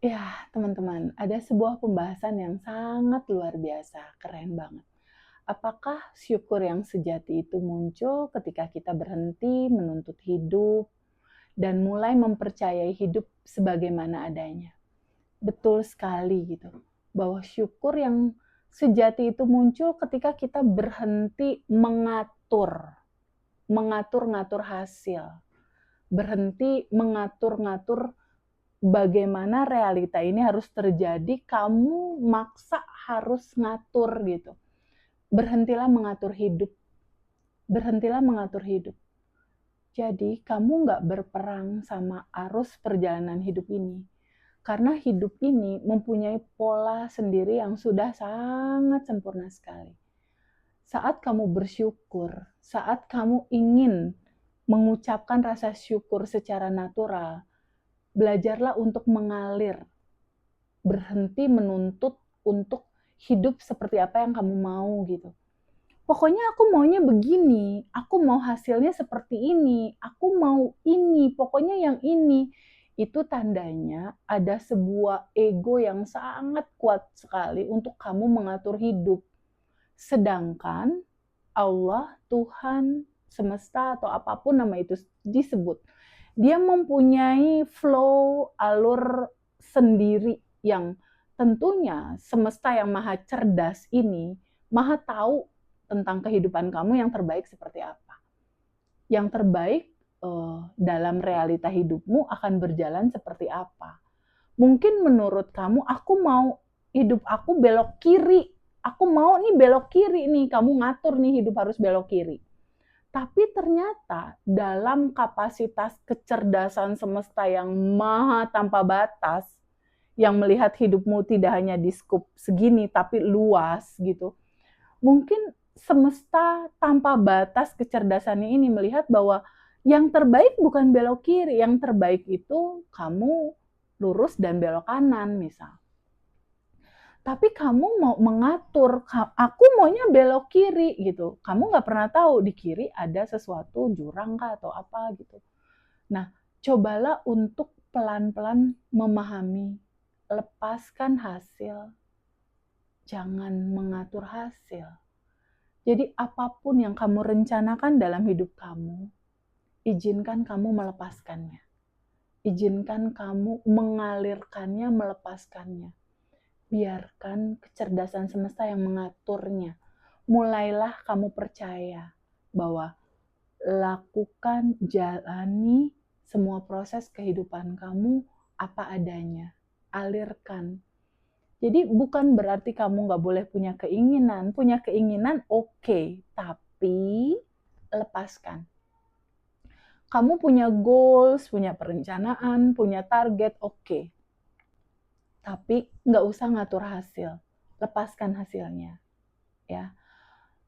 Ya, teman-teman, ada sebuah pembahasan yang sangat luar biasa, keren banget. Apakah syukur yang sejati itu muncul ketika kita berhenti menuntut hidup dan mulai mempercayai hidup sebagaimana adanya? Betul sekali gitu. Bahwa syukur yang sejati itu muncul ketika kita berhenti mengatur-ngatur hasil, berhenti mengatur-ngatur bagaimana realita ini harus terjadi, kamu maksa harus ngatur gitu. Berhentilah mengatur hidup, berhentilah mengatur hidup. Jadi kamu nggak berperang sama arus perjalanan hidup ini. Karena hidup ini mempunyai pola sendiri yang sudah sangat sempurna sekali. Saat kamu bersyukur, saat kamu ingin mengucapkan rasa syukur secara natural, belajarlah untuk mengalir, berhenti menuntut untuk hidup seperti apa yang kamu mau gitu. Pokoknya aku maunya begini, aku mau hasilnya seperti ini, aku mau ini, pokoknya yang ini. Itu tandanya ada sebuah ego yang sangat kuat sekali untuk kamu mengatur hidup. Sedangkan Allah, Tuhan, semesta atau apapun nama itu disebut, dia mempunyai flow alur sendiri yang tentunya semesta yang maha cerdas ini maha tahu tentang kehidupan kamu yang terbaik seperti apa. Yang terbaik dalam realita hidupmu akan berjalan seperti apa. Mungkin menurut kamu, aku mau hidup aku belok kiri. Aku mau nih belok kiri nih, kamu ngatur nih hidup harus belok kiri. Tapi ternyata dalam kapasitas kecerdasan semesta yang maha tanpa batas, yang melihat hidupmu tidak hanya di skup segini, tapi luas gitu. Mungkin semesta tanpa batas kecerdasannya ini melihat bahwa yang terbaik bukan belok kiri, yang terbaik itu kamu lurus dan belok kanan misal. Tapi kamu mau mengatur, aku maunya belok kiri gitu. Kamu nggak pernah tahu di kiri ada sesuatu jurang kah atau apa gitu. Nah, cobalah untuk pelan-pelan memahami, lepaskan hasil, jangan mengatur hasil. Jadi apapun yang kamu rencanakan dalam hidup kamu, izinkan kamu melepaskannya. Izinkan kamu mengalirkannya, melepaskannya. Biarkan kecerdasan semesta yang mengaturnya. Mulailah kamu percaya bahwa lakukan, jalani semua proses kehidupan kamu apa adanya. Alirkan. Jadi bukan berarti kamu nggak boleh punya keinginan. Punya keinginan oke, tapi lepaskan. Kamu punya goals, punya perencanaan, punya target, oke. Tapi nggak usah ngatur hasil. Lepaskan hasilnya. Ya.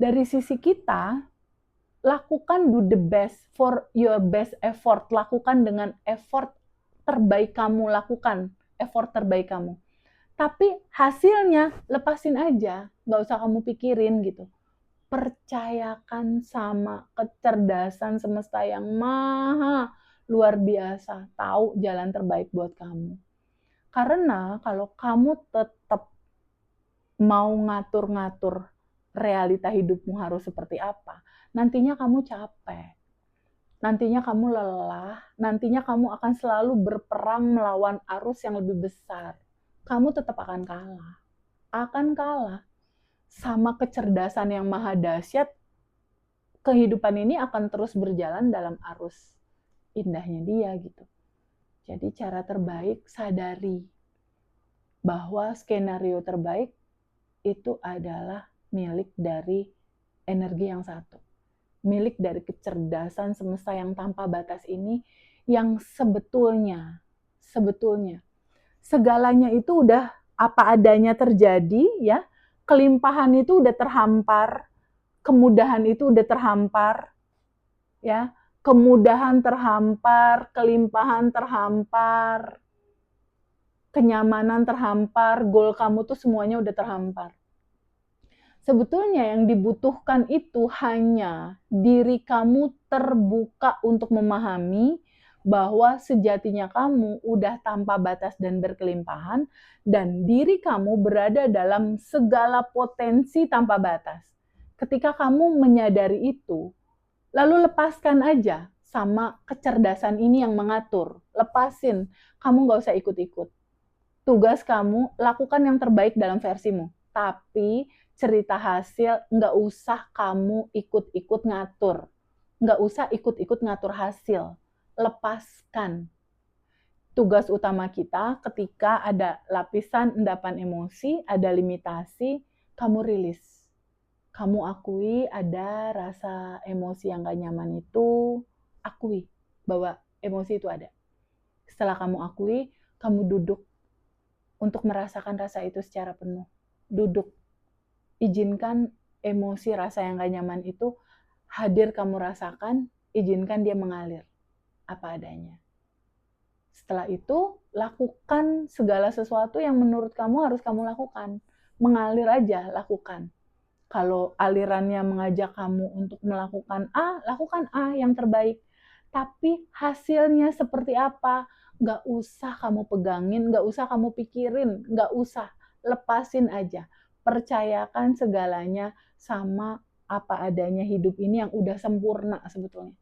Dari sisi kita, lakukan do the best for your best effort. Lakukan dengan effort terbaik kamu. Lakukan effort terbaik kamu. Tapi hasilnya lepasin aja, nggak usah kamu pikirin gitu. Percayakan sama kecerdasan semesta yang maha luar biasa, tahu jalan terbaik buat kamu. Karena kalau kamu tetap mau ngatur-ngatur realita hidupmu harus seperti apa, nantinya kamu capek. Nantinya kamu lelah, nantinya kamu akan selalu berperang melawan arus yang lebih besar. Kamu tetap akan kalah. Akan kalah. Sama kecerdasan yang maha dahsyat, kehidupan ini akan terus berjalan dalam arus indahnya dia gitu. Jadi cara terbaik, sadari bahwa skenario terbaik itu adalah milik dari energi yang satu. Milik dari kecerdasan semesta yang tanpa batas ini, yang sebetulnya segalanya itu udah apa adanya terjadi ya. Kelimpahan itu udah terhampar, kemudahan itu udah terhampar ya. Kemudahan terhampar, kelimpahan terhampar, kenyamanan terhampar, goal kamu tuh semuanya udah terhampar. Sebetulnya yang dibutuhkan itu hanya diri kamu terbuka untuk memahami bahwa sejatinya kamu udah tanpa batas dan berkelimpahan, dan diri kamu berada dalam segala potensi tanpa batas. Ketika kamu menyadari itu, lalu lepaskan aja sama kecerdasan ini yang mengatur. Lepasin, kamu gak usah ikut-ikut. Tugas kamu, lakukan yang terbaik dalam versimu. Tapi cerita hasil gak usah kamu ikut-ikut ngatur. Gak usah ikut-ikut ngatur hasil. Lepaskan. Tugas utama kita ketika ada lapisan endapan emosi, ada limitasi, kamu rilis. Kamu akui ada rasa emosi yang gak nyaman itu, akui bahwa emosi itu ada. Setelah kamu akui, kamu duduk untuk merasakan rasa itu secara penuh. Duduk. Izinkan emosi rasa yang gak nyaman itu hadir kamu rasakan, izinkan dia mengalir apa adanya. Setelah itu, lakukan segala sesuatu yang menurut kamu harus kamu lakukan. Mengalir aja, lakukan. Kalau alirannya mengajak kamu untuk melakukan A, lakukan A yang terbaik. Tapi hasilnya seperti apa, gak usah kamu pegangin, gak usah kamu pikirin, gak usah. Lepasin aja. Percayakan segalanya sama apa adanya hidup ini yang udah sempurna sebetulnya.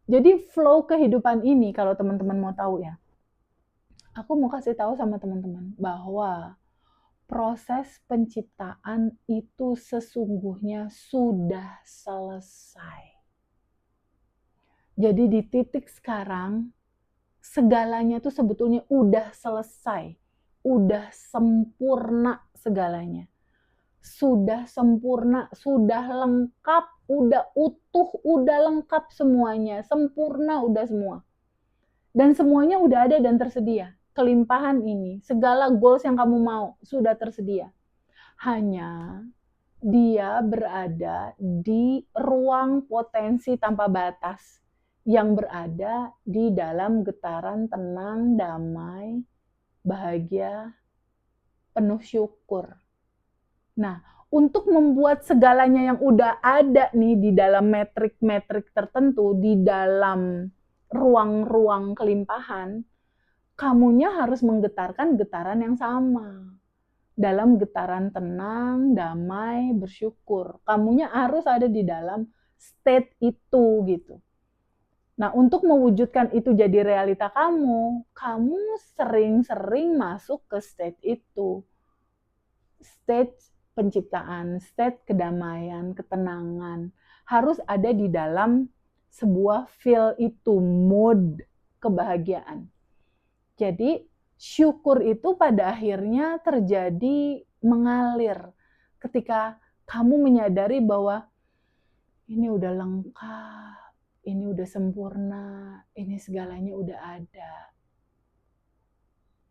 Jadi flow kehidupan ini, kalau teman-teman mau tahu ya, aku mau kasih tahu sama teman-teman bahwa proses penciptaan itu sesungguhnya sudah selesai. Jadi di titik sekarang, segalanya itu sebetulnya udah selesai. Udah sempurna segalanya. Sudah sempurna, sudah lengkap, udah utuh, udah lengkap semuanya. Sempurna udah semua. Dan semuanya udah ada dan tersedia. Kelimpahan ini, segala goals yang kamu mau, sudah tersedia. Hanya dia berada di ruang potensi tanpa batas yang berada di dalam getaran tenang, damai, bahagia, penuh syukur. Nah, untuk membuat segalanya yang udah ada nih di dalam metrik-metrik tertentu, di dalam ruang-ruang kelimpahan, kamunya harus menggetarkan getaran yang sama. Dalam getaran tenang, damai, bersyukur. Kamunya harus ada di dalam state itu gitu. Nah, untuk mewujudkan itu jadi realita kamu sering-sering masuk ke state itu. State penciptaan, state kedamaian, ketenangan. Harus ada di dalam sebuah feel itu, mood kebahagiaan. Jadi, syukur itu pada akhirnya terjadi mengalir ketika kamu menyadari bahwa ini udah lengkap, ini udah sempurna, ini segalanya udah ada.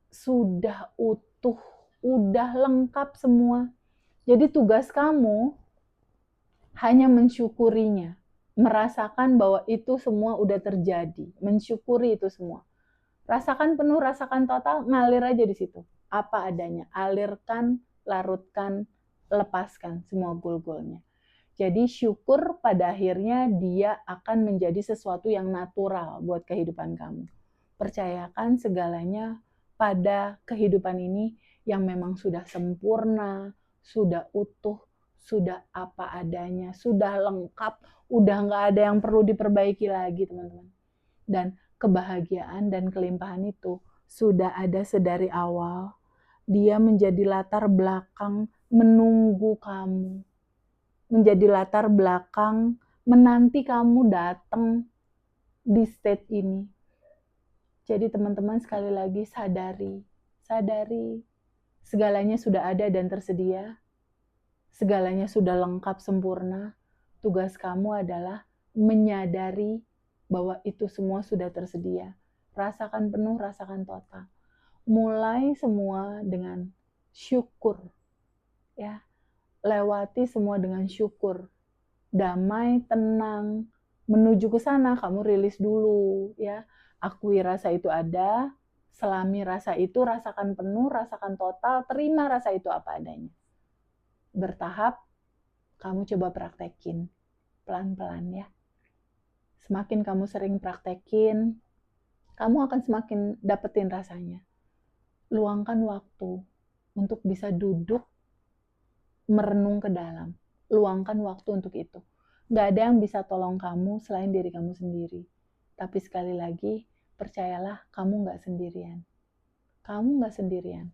Sudah utuh, udah lengkap semua. Jadi tugas kamu hanya mensyukurinya, merasakan bahwa itu semua udah terjadi, mensyukuri itu semua. Rasakan penuh, rasakan total, ngalir aja di situ. Apa adanya, alirkan, larutkan, lepaskan semua goal-goalnya. Jadi syukur pada akhirnya dia akan menjadi sesuatu yang natural buat kehidupan kamu. Percayakan segalanya pada kehidupan ini yang memang sudah sempurna, sudah utuh, sudah apa adanya, sudah lengkap, udah nggak ada yang perlu diperbaiki lagi teman-teman. Dan kebahagiaan dan kelimpahan itu sudah ada sedari awal. Dia menjadi latar belakang menunggu kamu. Menjadi latar belakang menanti kamu datang di state ini. Jadi teman-teman sekali lagi sadari segalanya sudah ada dan tersedia. Segalanya sudah lengkap sempurna. Tugas kamu adalah menyadari bahwa itu semua sudah tersedia. Rasakan penuh, rasakan total. Mulai semua dengan syukur. Ya. Lewati semua dengan syukur. Damai, tenang. Menuju ke sana kamu rilis dulu, ya. Akui rasa itu ada, selami rasa itu, rasakan penuh, rasakan total, terima rasa itu apa adanya. Bertahap kamu coba praktekin pelan-pelan ya. Semakin kamu sering praktekin, kamu akan semakin dapetin rasanya. Luangkan waktu untuk bisa duduk merenung ke dalam. Luangkan waktu untuk itu. Gak ada yang bisa tolong kamu selain diri kamu sendiri. Tapi sekali lagi, percayalah kamu gak sendirian. Kamu gak sendirian.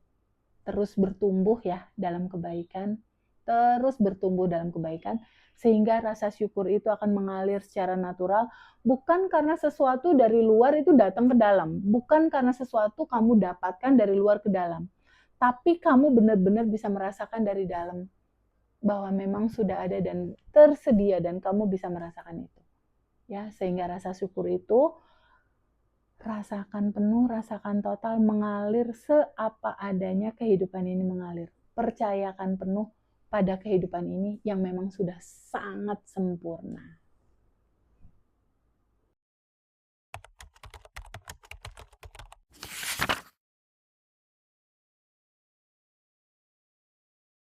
Terus bertumbuh ya dalam kebaikan. Terus bertumbuh dalam kebaikan. Sehingga rasa syukur itu akan mengalir secara natural. Bukan karena sesuatu dari luar itu datang ke dalam. Bukan karena sesuatu kamu dapatkan dari luar ke dalam. Tapi kamu benar-benar bisa merasakan dari dalam bahwa memang sudah ada dan tersedia dan kamu bisa merasakan itu. Ya, sehingga rasa syukur itu rasakan penuh, rasakan total, mengalir seapa adanya kehidupan ini mengalir. Percayakan penuh pada kehidupan ini yang memang sudah sangat sempurna.